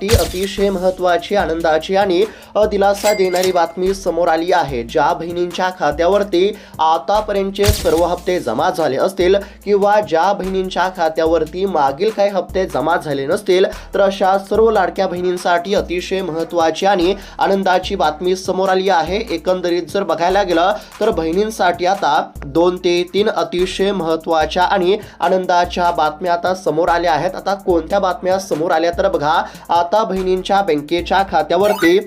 ती अतिशय महत्त्वाची, आनंदाची आणि दिलासा देणारी बातमी समोर आली आहे। ज्या बहिणींच्या खात्यावरती आतापर्यंतचे सर्व हप्ते जमा झाले असतील किंवा ज्या बहिणींच्या खात्यावरती मागील काही हप्ते जमा झाले नसतील, तर अशा सर्व लाडक्या बहिणींसाठी अतिशय महत्त्वाची आणि आनंदाची बातमी समोर आली आहे। एकंदरीत जर बघायला गेलं तर बहिणींसाठी आता 2 ते 3 अतिशय महत्त्वाच्या आणि आनंदाच्या बातम्या आता समोर आल्या आहेत। आता कोणत्या बातम्या समोर आल्या तर बघा, आता बहिणींच्या बँकेच्या खात्यावरती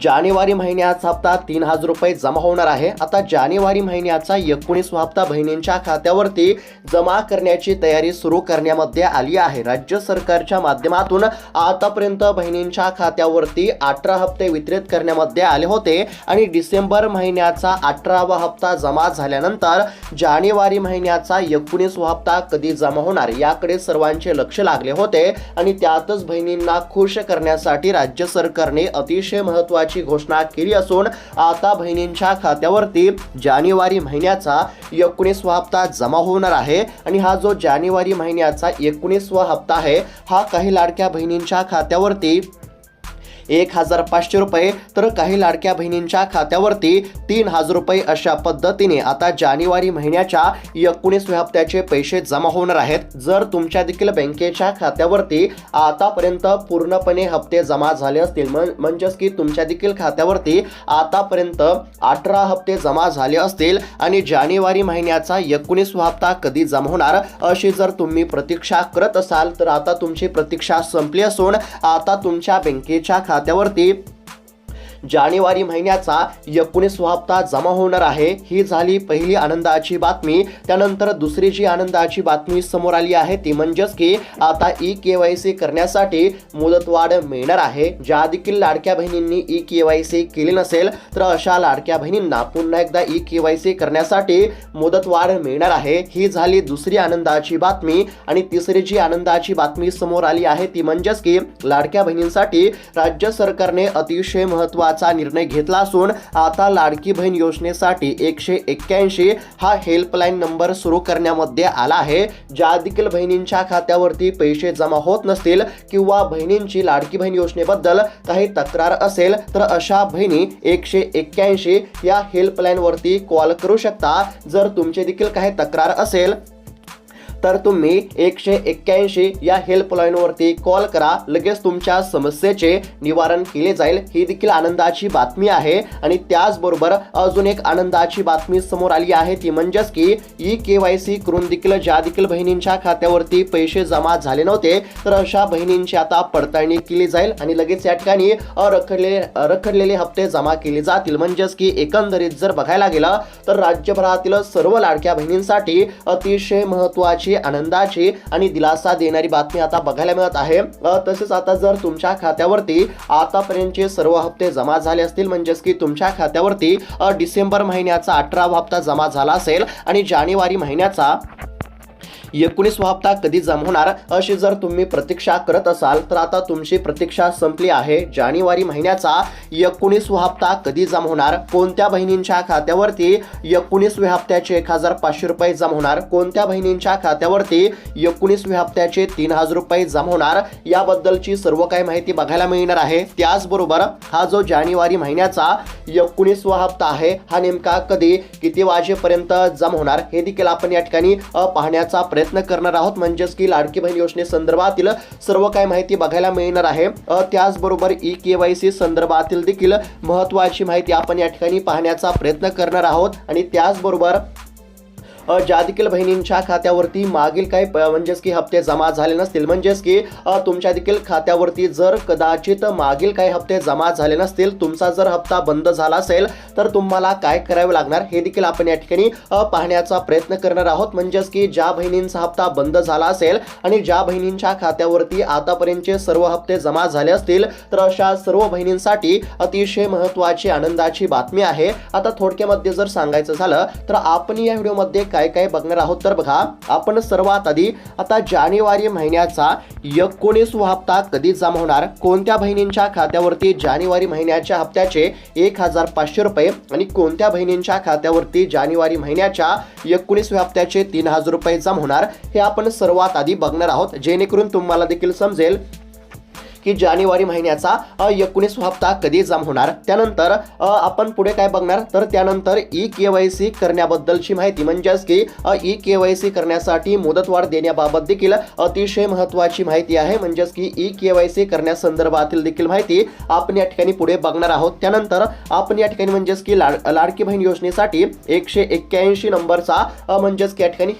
जानेवारी महिन्याचा हप्ता 3000 रुपये जमा होणार आहे। आता जानेवारी महिन्याचा 19वा हप्ता बहिणींच्या खात्यावरती जमा करण्याची तयारी सुरू करण्यामध्ये आली आहे। राज्य सरकारच्या माध्यमातून आतापर्यंत बहिणींच्या खात्यावरती 18 हप्ते वितरित करण्यामध्ये आले होते आणि डिसेंबर महिन्याचा 18वा हप्ता जमा झाल्यानंतर जानेवारी महिन्याचा 19वा हप्ता कधी जमा होणार याकडे सर्वांचे लक्ष लागले होते आणि त्यातच बहिणींना खुश करण्यासाठी राज्य सरकारने अतिशय महत्त्वाची घोषणा केली असून आता बहिणींच्या खात्यावरती जानेवारी महिन्याचा 19वा हप्ता जमा होणार आहे आणि हा जो जानेवारी महिन्याचा 19वा हप्ता आहे हा काही लाडक्या बहिणींच्या खात्यावरती 1500 रुपये तर काही लाडक्या बहिणींच्या खात्यावरती 3000 रुपये अशा पद्धतीने आता जानेवारी महिन्याच्या 19व्या हप्त्याचे पैसे जमा होणार आहेत। जर तुमच्या देखील बँकेच्या खात्यावरती आतापर्यंत पूर्णपणे हप्ते जमा झाले असतील, म्हणजेच की तुमच्या देखील खात्यावरती आतापर्यंत 18 हप्ते जमा झाले असतील आणि जानेवारी महिन्याचा 19वा हप्ता कधी जमा होणार अशी जर तुम्ही प्रतीक्षा करत असाल, तर आता तुमची प्रतीक्षा संपली असून आता तुमच्या बँकेच्या खात्यावरती जानेवारी महिन्याचा 19वा हप्ता जमा होणार आहे। ही झाली पहिली आनंदाची बातमी। त्यानंतर दुसरी जी आनंदाची बातमी समोर आली आहे ती म्हणजेच की आता ई-केवायसी करण्यासाठी मुदतवाढ मिळणार आहे। ज्या देखील लाडक्या बहिणींनी ई-केवायसी केली नसेल तर अशा लाडक्या बहिणींना पुन्हा एकदा ई-केवायसी करण्यासाठी मुदतवाढ मिळणार आहे। ही झाली दुसरी आनंदाची बातमी आणि तिसरी जी आनंदाची बातमी समोर आली आहे ती म्हणजेच की लाडक्या बहिणींसाठी राज्य सरकारने अतिशय महत्त्वाचा निर्णय घेतला असून आता लाडकी बहीण योजनेसाठी 181 हा हेल्पलाईन नंबर सुरू करण्यामध्ये आला आहे। ज्या देखील बहिणींच्या खात्यावरती पैसे जमा होत नसतील किंवा बहिणींची लाडकी बहीण योजनेबद्दल काही तक्रार असेल तर अशा बहिणी 181 या हेल्पलाईन वरती कॉल करू शकता। जर तुमची देखील काही तक्रार असेल तर तुम्ही 181 या हेल्पलाईन वरती कॉल करा, लगेच तुमच्या समस्येचे निवारण केले जाईल। ही देखील आनंदाची बातमी आहे आणि त्याचबरोबर अजून एक आनंदाची बातमी समोर आली आहे ती म्हणजेच की ई-केवायसी करून देखील ज्या देखील बहिणींच्या खात्यावरती पैसे जमा झाले नव्हते तर अशा बहिणींची आता पडताळणी केली जाईल आणि लगेच या ठिकाणी रखडलेले हप्ते जमा केले जातील। म्हणजेच की एकंदरीत जर बघायला गेलं तर राज्यभरातील सर्व लाडक्या बहिणींसाठी अतिशय महत्त्वाची, आनंदाची आणि दिलासा देणारी बातमी आता बघायला मिळत आहे। तसेच आता जर तुमच्या खात्यावरती आतापर्यंतचे सर्व हप्ते जमा झाले असतील, म्हणजेच की तुमच्या खात्यावरती डिसेंबर महिन्याचा 18वा हप्ता जमा झाला असेल आणि जानेवारी महिन्याचा 19वा हप्ता कधी जमा होणार अशी जर तुम्ही प्रतीक्षा करत असाल तर आता तुमची प्रतीक्षा संपली आहे। जानेवारी महिन्याचा 19वा हप्ता कधी जमा होणार, कोणत्या बहिणींच्या खात्यावरती 19व्या हप्त्याचे 1500 रुपये जमा होणार, कोणत्या बहिणींच्या खात्यावरती 19व्या हप्त्याचे 3000 रुपये जमा होणार याबद्दलची सर्व काही माहिती बघायला मिळणार आहे। त्याचबरोबर हा जो जानेवारी महिन्याचा 19वा हप्ता आहे हा नेमका कधी किती वाजेपर्यंत जमा होणार हे देखील आपण या ठिकाणी पाहण्याचा प्रयत्न करणार आहोत। म्हणजेच की लाडकी बहीण योजनेसंदर्भातील सर्व काही माहिती बघायला मिळणार आहे। त्याचबरोबर ई-केवायसी संदर्भातील देखील महत्त्वाची माहिती आपण या ठिकाणी पाहण्याचा प्रयत्न करणार आहोत आणि त्याचबरोबर ज्या देखील बहिणींच्या खात्यावरती मागील काही म्हणजेच की हप्ते जमा झाले नसतील, म्हणजेच की तुमच्या देखील खात्यावरती जर कदाचित मागील काही हप्ते जमा झाले नसतील, तुमचा जर हप्ता बंद झाला असेल तर तुम्हाला काय करावे लागणार हे देखील आपण या ठिकाणी पाहण्याचा प्रयत्न करणार आहोत। म्हणजेच की ज्या बहिणींचा हप्ता बंद झाला असेल आणि ज्या बहिणींच्या खात्यावरती आतापर्यंतचे सर्व हप्ते जमा झाले असतील तर अशा सर्व बहिणींसाठी अतिशय महत्त्वाची, आनंदाची बातमी आहे। आता थोडक्यामध्ये जर सांगायचं झालं तर आपण या व्हिडिओमध्ये काय काय बघणार आहोत तर बघा, आपण सर्वात आधी आता जानेवारी महिन्याचा 19वा हप्ता कधी जमा होणार, कोणत्या बहिणींच्या खात्यावरती जानेवारी महिन्याच्या हप्त्याचे 1500 रुपये आणि कोणत्या बहिणींच्या खात्यावरती जानेवारी महिन्याच्या 19व्या हप्त्याचे 3000 रुपये जमा होणार हे आपण सर्वात आधी बघणार आहोत, जेणेकरून तुम्हाला देखील समजेल की जानेवारी महिन्याचा 19वा हप्ता कधी जमा होणार. त्यानंतर आपण पुढे काय बघणार तर त्यानंतर ई-केवायसी करण्याबद्दलची माहिती, म्हणजेच की ई-केवायसी करण्यासाठी मुदतवाढ देण्याबाबत देखील अतिशय महत्त्वाची माहिती आहे. म्हणजेच की ई-केवायसी करण्यासंदर्भातील देखील माहिती आपण या ठिकाणी पुढे बघणार आहोत. त्यानंतर आपण या ठिकाणी म्हणजेच की लाडकी बहीण योजनेसाठी 181 नंबरचा म्हणजेच की या ठिकाणी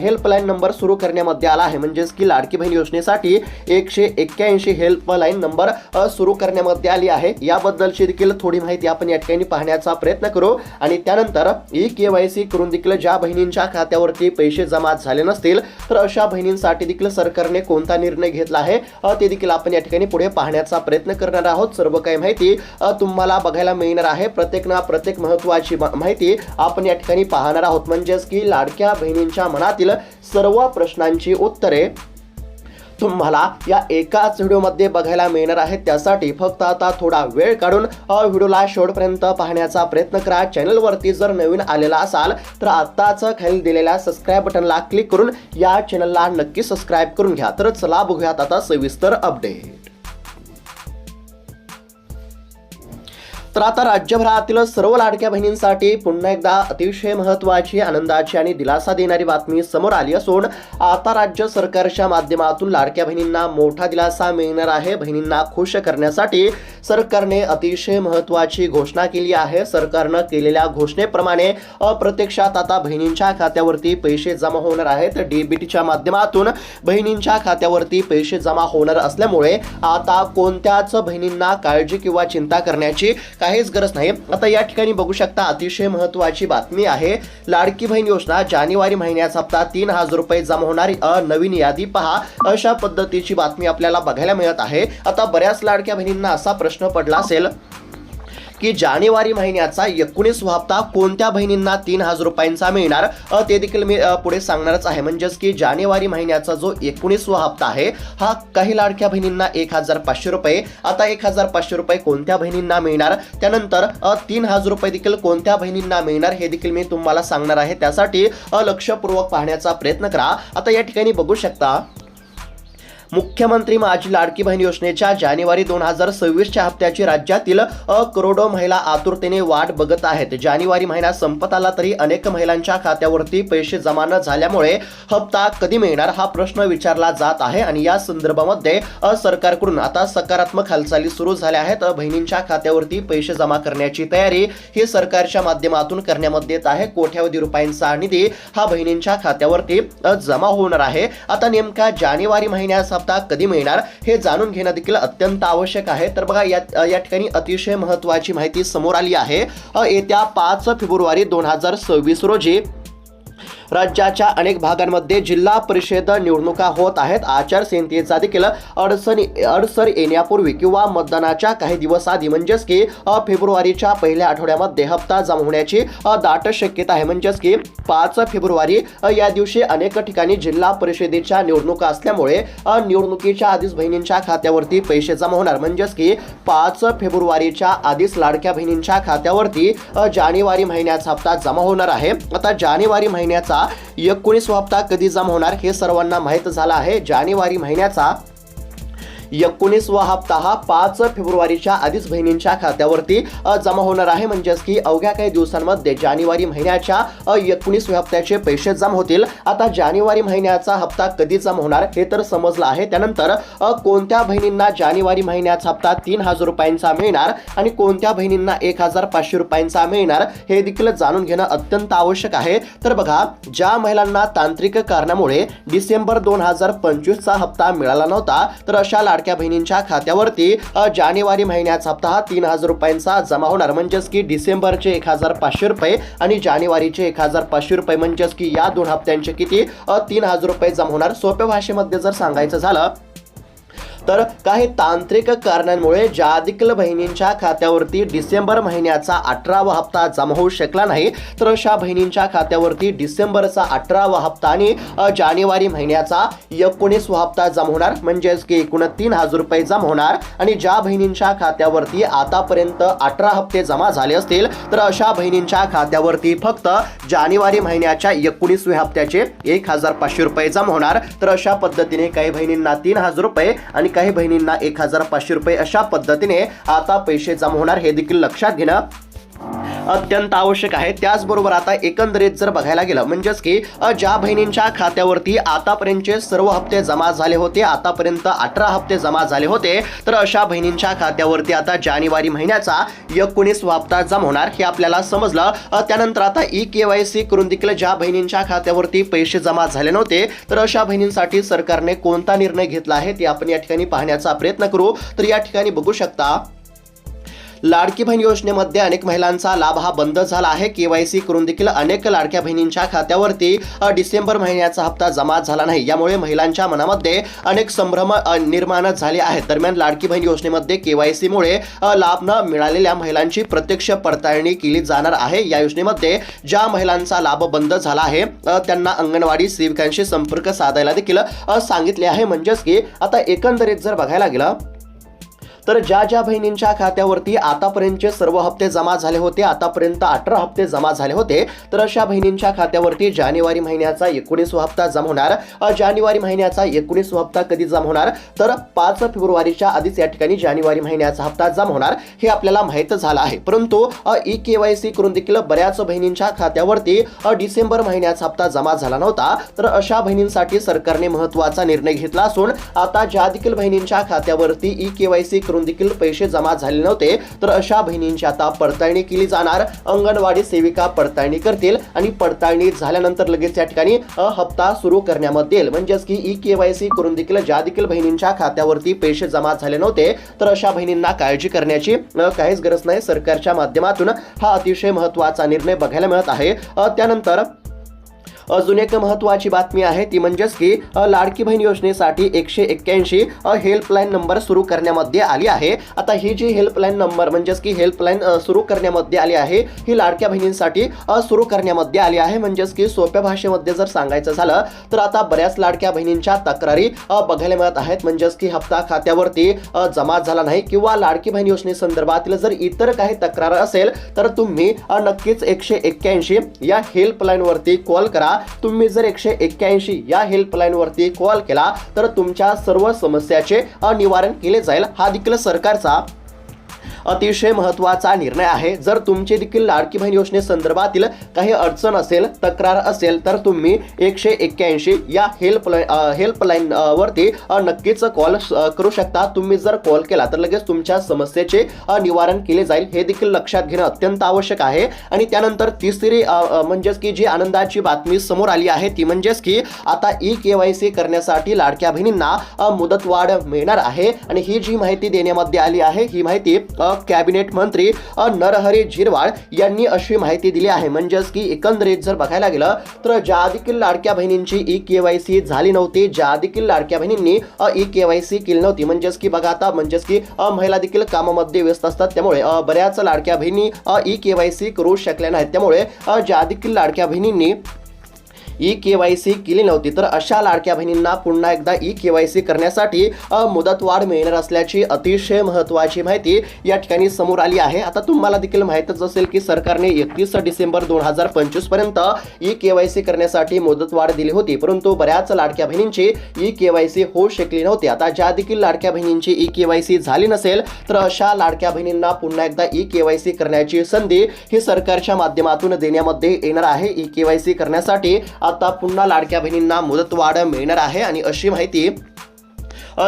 हेल्पलाईन नंबर सुरू करण्यामध्ये आला आहे. म्हणजेच की लाडकी बहीण योजनेसाठी 181 हेल्पलाईन नंबर सुरू करण्यामध्ये आली आहे. याबद्दलची देखील थोडी माहिती आपण या ठिकाणी पाहण्याचा प्रयत्न करू. आणि त्यानंतर ई-केवायसी करून देखील ज्या बहिणींच्या खात्यावरती पैसे जमा झाले नसतील तर अशा बहिणींसाठी देखील सरकारने कोणता निर्णय घेतला आहे ते देखील आपण या ठिकाणी पुढे पाहण्याचा प्रयत्न करणार आहोत. सर्व काही माहिती तुम्हाला बघायला मिळणार आहे. प्रत्येक महत्त्वाची माहिती आपण या ठिकाणी पाहणार आहोत. म्हणजेच की लाडक्या बहिणींच्या मनातील सर्व प्रश्नांची उत्तरे तुम्हाला या एकाच व्हिडिओमध्ये बघायला मिळणार आहे. त्यासाठी फक्त आता थोडा वेळ काढून व्हिडिओला शेवटपर्यंत पाहण्याचा प्रयत्न करा. चॅनलवरती जर नवीन आलेला असाल तर आत्ताच खाली दिलेल्या सबस्क्राईब बटनला क्लिक करून या चॅनलला नक्की सबस्क्राईब करून घ्या. तर चला बघूयात आता सविस्तर अपडेट. तर आता राज्यभरातील सर्व लाडक्या बहिणींसाठी पुन्हा एकदा अतिशय महत्त्वाची, आनंदाची आणि दिलासा देणारी बातमी समोर आली असून आता राज्य सरकारच्या माध्यमातून लाडक्या बहिणींना मोठा दिलासा मिळणार आहे. बहिणींना खुश करण्यासाठी सरकारने अतिशय महत्त्वाची घोषणा केली आहे. सरकारनं केलेल्या घोषणेप्रमाणे प्रत्यक्षात आता बहिणींच्या खात्यावरती पैसे जमा होणार आहेत. डीबीटीच्या माध्यमातून बहिणींच्या खात्यावरती पैसे जमा होणार असल्यामुळे आता कोणत्याच बहिणींना काळजी किंवा चिंता करण्याची काहीच गरज नाही. आता या ठिकाणी बघू शकता अतिशय महत्त्वाची बातमी आहे. लाडकी बहीण योजना जानेवारी महिन्याचा हप्ता 3000 रुपये जमा होणारी नवीन यादी पहा, अशा पद्धतीची बातमी आपल्याला बघायला मिळत आहे. आता बऱ्याच लाडक्या बहिणींना असा प्रश्न पडला असेल की जानेवारी महिन्याचा 19वा हप्ता कोणत्या बहिणींना 3000 रुपयांचा मिळणार ते देखील मी पुढे सांगणारच आहे. म्हणजेच की जानेवारी महिन्याचा जो 19वा हप्ता आहे हा काही लाडक्या बहिणींना 1500 रुपये. आता 1500 रुपये कोणत्या बहिणींना मिळणार, त्यानंतर 3000 रुपये देखील कोणत्या बहिणींना मिळणार हे देखील मी तुम्हाला सांगणार आहे. त्यासाठी लक्षपूर्वक पाहण्याचा प्रयत्न करा. आता या ठिकाणी बघू शकता मुख्यमंत्री माझी लाडकी बहीण योजनेच्या जानेवारी 2026च्या हप्त्याची राज्यातील करोडो महिला आतुरतेने वाट बघत आहेत. जानेवारी महिना संपत आला तरी अनेक महिलांच्या खात्यावरती पैसे जमा न झाल्यामुळे हप्ता कधी मिळणार हा प्रश्न विचारला जात आहे. आणि या संदर्भामध्ये सरकारकडून आता सकारात्मक हालचाली सुरू झाल्या आहेत. बहिणींच्या खात्यावरती पैसे जमा करण्याची तयारी ही सरकारच्या माध्यमातून करण्यामध्ये येत आहे. कोट्यावधी रुपयांचा निधी हा बहिणींच्या खात्यावरती जमा होणार आहे. आता नेमका जानेवारी महिन्याचा हप्ता कधी मिळणार हे जाणून घेणं देखील अत्यंत आवश्यक आहे. तर बघा या ठिकाणी अतिशय महत्त्वाची माहिती समोर आली आहे. येत्या 5 फेब्रुवारी 2026 रोजी राज्याच्या अनेक भागांमध्ये जिल्हा परिषद निवडणुका होत आहेत. आचारसंहितेचा देखील अडसर येण्यापूर्वी किंवा मतदानाच्या काही दिवस आधी म्हणजेच की फेब्रुवारीच्या पहिल्या आठवड्यामध्ये हप्ता जमा होण्याची दाट शक्यता आहे. म्हणजेच की 5 फेब्रुवारी या दिवशी अनेक ठिकाणी जिल्हा परिषदेच्या निवडणुका असल्यामुळे निवडणुकीच्या आधीच बहिणींच्या खात्यावरती पैसे जमा होणार. म्हणजेच की 5 फेब्रुवारीच्या आधीच लाडक्या बहिणींच्या खात्यावरती जानेवारी महिन्याचा हप्ता जमा होणार आहे. आता जानेवारी महिन्याचा 19वा हप्ता कधी जमा होणार हे सर्वांना माहित झालं आहे. जानेवारी महिन्याचा 19वा हप्ता हा 5 फेब्रुवारीच्या आधीच बहिणींच्या खात्यावरती जमा होणार आहे. म्हणजेच की अवघ्या काही दिवसांमध्ये जानेवारी महिन्याच्या 19व्या हप्त्याचे पैसे जमा होतील. आता जानेवारी महिन्याचा हप्ता कधी जमा होणार हे तर समजलं आहे. त्यानंतर कोणत्या बहिणींना जानेवारी महिन्याचा हप्ता 3000 रुपयांचा मिळणार आणि कोणत्या बहिणींना 1500 रुपयांचा मिळणार हे देखील जाणून घेणं अत्यंत आवश्यक आहे. तर बघा, ज्या महिलांना तांत्रिक कारणामुळे डिसेंबर 2025चा हप्ता मिळाला नव्हता तर अशा लाडक्या बहिणींच्या खात्यावरती जानेवारी महिन्याचा हप्ता 3000 रुपयांचा जमा होणार. म्हणजेच की डिसेंबरचे 1500 रुपये आणि जानेवारीचे 1500 रुपये म्हणजेच की या दोन हप्त्यांचे किती 3000 रुपये जमा होणार. सोप्या भाषेमध्ये जर सांगायचं झालं तर काही तांत्रिक कारणांमुळे ज्या देखील बहिणींच्या खात्यावरती डिसेंबर महिन्याचा 18वा हप्ता जमा होऊ शकला नाही तर अशा बहिणींच्या खात्यावरती डिसेंबरचा 18वा हप्ता आणि जानेवारी महिन्याचा 19वा हप्ता जमा होणार. म्हणजेच की एकूण 3000 रुपये जमा होणार. आणि ज्या बहिणींच्या खात्यावरती आतापर्यंत 18 हप्ते जमा झाले असतील तर अशा बहिणींच्या खात्यावरती फक्त जानेवारी महिन्याच्या 19व्या हप्त्याचे 1500 रुपये जमा होणार. तर अशा पद्धतीने काही बहिणींना 3000 रुपये आणि काही बहिणींना 1,500 रुपये अशा पद्धतीने आता पैसे जमा होणार, हे देखील लक्षात घेणं अत्यंत आवश्यक आहे। त्याचबरोबर आता एकंदरीत जर बघायला गेलं म्हणजेच की ज्या बहिणींच्या खात्यावरती आतापर्यंतचे सर्व हप्ते जमा झाले होते, आतापर्यंत 18 हप्ते जमा झाले होते, तर अशा बहिणींच्या खात्यावरती आता जानेवारी महिन्याचा 19वा हप्ता जमा होणार, हे आपल्याला समजलं। त्यानंतर आता KYC करून देखील ज्या बहिणींच्या खात्यावरती पैसे जमा झाले नव्हते, तर अशा बहिणींसाठी सरकारने कोणता निर्णय घेतला आहे ते आपण या ठिकाणी पाहण्याचा प्रयत्न करू। तर या ठिकाणी बघू शकता, लाडकी बहीण योजनेमध्ये अनेक महिलांचा लाभ हा बंद झाला आहे। KYC करून देखील अनेक लाडक्या बहिणींच्या खात्यावरती डिसेंबर महिन्याचा हप्ता जमा झाला नाही, यामुळे महिलांच्या मनामध्ये अनेक संभ्रम निर्माण झाले आहेत। दरम्यान लाडकी बहीण योजनेमध्ये KYC मुळे लाभ न मिळालेल्या महिलांची प्रत्यक्ष पडताळणी केली जाणार आहे। या योजनेमध्ये ज्या महिलांचा लाभ बंद झाला आहे त्यांना अंगणवाडी सेविकांशी संपर्क साधायला देखील सांगितले आहे। म्हणजेच की आता एकंदरीत जर बघायला गेलं तर ज्या बहिणींच्या खात्यावरती आतापर्यंतचे सर्व हप्ते जमा झाले होते, आतापर्यंत 18 हप्ते जमा झाले होते, तर अशा बहिणींच्या खात्यावरती जानेवारी महिन्याचा 19वा हप्ता जमा होणार। जानेवारी महिन्याचा 19वा हप्ता कधी जमा होणार, तर 5 फेब्रुवारीच्या आधीच या ठिकाणी जानेवारी महिन्याचा हप्ता जमा होणार, हे आपल्याला माहित झालं आहे। परंतु KYC करून देखील बऱ्याच बहिणींच्या खात्यावरती डिसेंबर महिन्याचा हप्ता जमा झाला नव्हता, तर अशा बहिणींसाठी सरकारने महत्त्वाचा निर्णय घेतला असून आता ज्या देखील बहिणींच्या खात्यावरती KYC करून देखील पैसे जमा झाले नव्हते, तर अशा बहिणींची आता पडताळणी केली जाणार। अंगणवाडी सेविका पडताळणी करतील आणि पडताळणी झाल्यानंतर लगेच या ठिकाणी हप्ता सुरू करण्यामध्ये येईल। म्हणजेच की KYC करून देखील ज्या देखील बहिणींच्या खात्यावरती पैसे जमा झाले नव्हते, तर अशा बहिणींना काळजी करण्याची काहीच गरज नाही। सरकारच्या माध्यमातून हा अतिशय महत्त्वाचा निर्णय बघायला मिळत आहे। त्यानंतर अजून एक महत्त्वाची बातमी आहे ती म्हणजेच की लाडकी बहीण योजनेसाठी 181 हेल्पलाईन नंबर सुरू करण्यामध्ये आली आहे। आता ही जी हेल्पलाईन नंबर म्हणजेच की हेल्पलाईन सुरू करण्यामध्ये आली आहे, ही लाडक्या बहिणींसाठी सुरू करण्यामध्ये आली आहे। म्हणजेच की सोप्या भाषेमध्ये जर सांगायचं झालं तर आता बऱ्याच लाडक्या बहिणींच्या तक्रारी बघायला मिळत आहेत। म्हणजेच की हप्ता खात्यावरती जमा झाला नाही किंवा लाडकी बहीण योजनेसंदर्भातील जर इतर काही तक्रार असेल तर तुम्ही नक्कीच 181 या हेल्पलाईन वरती कॉल करा। तुम्ही जर 181 या हेल्पलाईन वरती कॉल केला तर तुमच्या सर्व समस्याचे निवारण केले जाईल। हा देखील सरकारचा अतिशय महत्त्वाचा निर्णय आहे। जर तुमची देखील लाडकी बहीण योजनेसंदर्भातील काही अडचण असेल, तक्रार असेल, तर तुम्ही 181 या हेल्पलाईन वरती नक्कीच कॉल करू शकता। तुम्ही जर कॉल केला तर लगेच तुमच्या समस्येचे निवारण केले जाईल, हे देखील लक्षात घेणं अत्यंत आवश्यक आहे। आणि त्यानंतर तिसरी म्हणजेच की जी आनंदाची बातमी समोर आली आहे ती म्हणजेच की आता KYC करण्यासाठी लाडक्या बहिणींना मुदतवाढ मिळणार आहे। आणि ही जी माहिती देण्यामध्ये आली आहे, ही माहिती कॅबिनेट मंत्री नरहरी झिरवाळ यांनी अशी माहिती दिली आहे। म्हणजेच की एकंदरीत जर बघायला गेलं तर ज्या देखील लाडक्या बहिणींची KYC झाली नव्हती, ज्या देखील लाडक्या बहिणींनी KYC केली नव्हती, म्हणजेच की बघा आता म्हणजेच की महिला देखील कामामध्ये व्यस्त असतात, त्यामुळे बऱ्याच लाडक्या बहिणी KYC करू शकल्या नाहीत। त्यामुळे ज्या देखील लाडक्या बहिणींनी KYC केली नव्हती, तर अशा लाडक्या बहिणींना पुन्हा एकदा KYC करण्यासाठी मुदतवाढ मिळणार असल्याची अतिशय महत्त्वाची माहिती या ठिकाणी समोर आली आहे। आता तुम्हाला देखील माहितच असेल की सरकारने 31 डिसेंबर 2025 पर्यंत KYC करण्यासाठी मुदतवाढ दिली होती, परंतु बऱ्याच लाडक्या बहिणींची KYC होऊ शकली नव्हती। आता ज्या देखील लाडक्या बहिणींची KYC झाली नसेल, तर अशा लाडक्या बहिणींना पुन्हा एकदा KYC करण्याची संधी ही सरकारच्या माध्यमातून देण्यामध्ये येणार आहे। KYC करण्यासाठी आता पुन्हा लाडक्या बहिणींना मुदतवाढ मिळणार आहे आणि अशी माहिती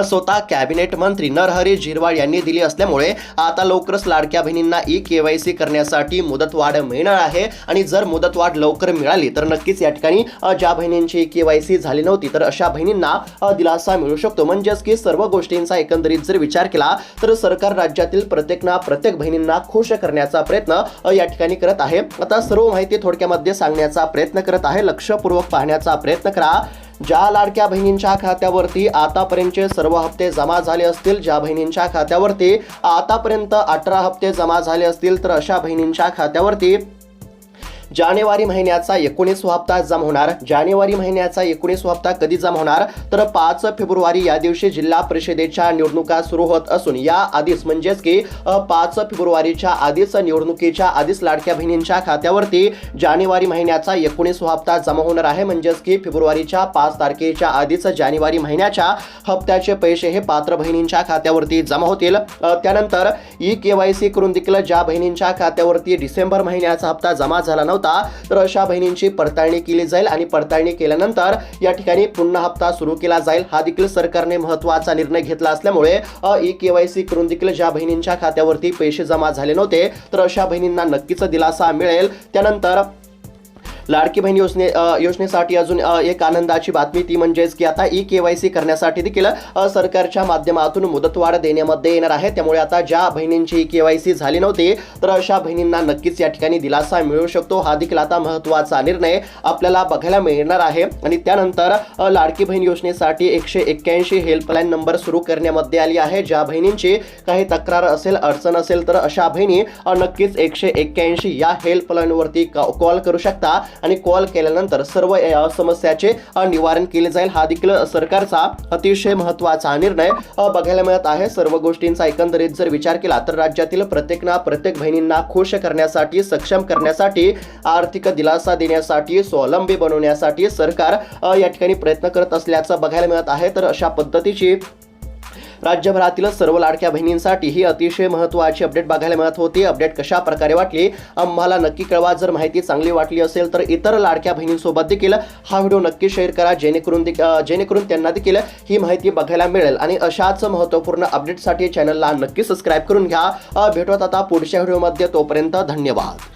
स्वतः कॅबिनेट मंत्री नरहरी झिरवाळ यांनी दिली असल्यामुळे आता लवकरच लाडक्या बहिणींना KYC करण्यासाठी मुदतवाढ मिळणार आहे। आणि जर मुदतवाढ लवकर मिळाली तर नक्कीच या ठिकाणी ज्या बहिणींची KYC झाली नव्हती तर अशा बहिणींना दिलासा मिळू शकतो। म्हणजेच की सर्व गोष्टींचा एकंदरीत जर विचार केला तर सरकार राज्यातील प्रत्येक बहिणींना खुश करण्याचा प्रयत्न या ठिकाणी करत आहे। आता सर्व माहिती थोडक्यामध्ये सांगण्याचा प्रयत्न करत आहे, लक्षपूर्वक पाहण्याचा प्रयत्न करा। ज्या लाडक्या बहिणींच्या खात्यावरती आतापर्यंतचे सर्व हप्ते जमा झाले असतील, ज्या बहिणींच्या खात्यावरती आतापर्यंत 18 हप्ते जमा झाले असतील, तर अशा बहिणींच्या खात्यावरती जानेवारी महिन्याचा 19वा हप्ता जमा होणार. जानेवारी महिन्याचा 19वा हप्ता कधी जमा होणार तर 5 फेब्रुवारी या दिवशी जिल्हा परिषदेच्या निवडणुका सुरू होत असून या आधीच म्हणजेच की 5 फेब्रुवारीच्या आधीच निवडणुकीच्या आधीच लाडक्या बहिणींच्या खात्यावरती जानेवारी महिन्याचा 19वा हप्ता जमा होणार आहे. म्हणजेच की फेब्रुवारीच्या 5 तारखेच्या आधीच जानेवारी महिन्याच्या हप्त्याचे पैसे हे पात्र बहिणींच्या खात्यावरती जमा होतील. त्यानंतर KYC करून देखील ज्या बहिणींच्या खात्यावरती डिसेंबर महिन्याचा हप्ता जमा झाला नव्हता तर अशा बहिणींची पडताळणी केली जाईल आणि पडताळणी केल्यानंतर या ठिकाणी पुन्हा हप्ता सुरू केला जाईल. हा देखील सरकारने महत्त्वाचा निर्णय घेतला असल्यामुळे KYC करून देखील ज्या बहिणींच्या खात्यावरती पैसे जमा झाले नव्हते तर अशा बहिणींना नक्कीच दिलासा मिळेल. त्यानंतर लाडकी बहीण योजनेसाठी अजून एक आनंदाची बातमी ती म्हणजेच की आता KYC करण्यासाठी देखील सरकारच्या माध्यमातून मुदतवाढ देण्यामध्ये येणार आहे. त्यामुळे आता ज्या बहिणींची KYC झाली नव्हती तर अशा बहिणींना नक्कीच या ठिकाणी दिलासा मिळू शकतो. हा देखील आता महत्त्वाचा निर्णय आपल्याला बघायला मिळणार आहे. आणि त्यानंतर लाडकी बहीण योजनेसाठी 181 हेल्पलाईन नंबर सुरू करण्यामध्ये आली आहे. ज्या बहिणींची काही तक्रार असेल, अडचण असेल तर अशा बहिणी नक्कीच 181 या हेल्पलाईनवरती कॉल करू शकता आणि कॉल केल्यानंतर सर्व समस्याचे निवारण केले जाईल. हा देखील सरकारचा अतिशय महत्त्वाचा निर्णय बघायला मिळत आहे. सर्व गोष्टींचा एकंदरीत जर विचार केला तर राज्यातील प्रत्येक बहिणींना खुश करण्यासाठी, सक्षम करण्यासाठी, आर्थिक दिलासा देण्यासाठी, स्वावलंबी बनवण्यासाठी सरकार या ठिकाणी प्रयत्न करत असल्याचं बघायला मिळत आहे. तर अशा पद्धतीची राज्यभरातील सर्व लाडक्या बहिणींसाठी ही अतिशय महत्त्वाची अपडेट बघायला मिळत होती. अपडेट कशा प्रकारे वाटली आम्हाला नक्की कळवा. जर माहिती चांगली वाटली असेल तर इतर लाडक्या बहिणींसोबत देखील हा व्हिडिओ नक्की शेअर करा जेणेकरून त्यांना देखील ही माहिती बघायला मिळेल. आणि अशाच महत्त्वपूर्ण अपडेटसाठी चॅनलला नक्की सबस्क्राईब करून घ्या. भेटूयात आता पुढच्या व्हिडिओमध्ये. तोपर्यंत धन्यवाद.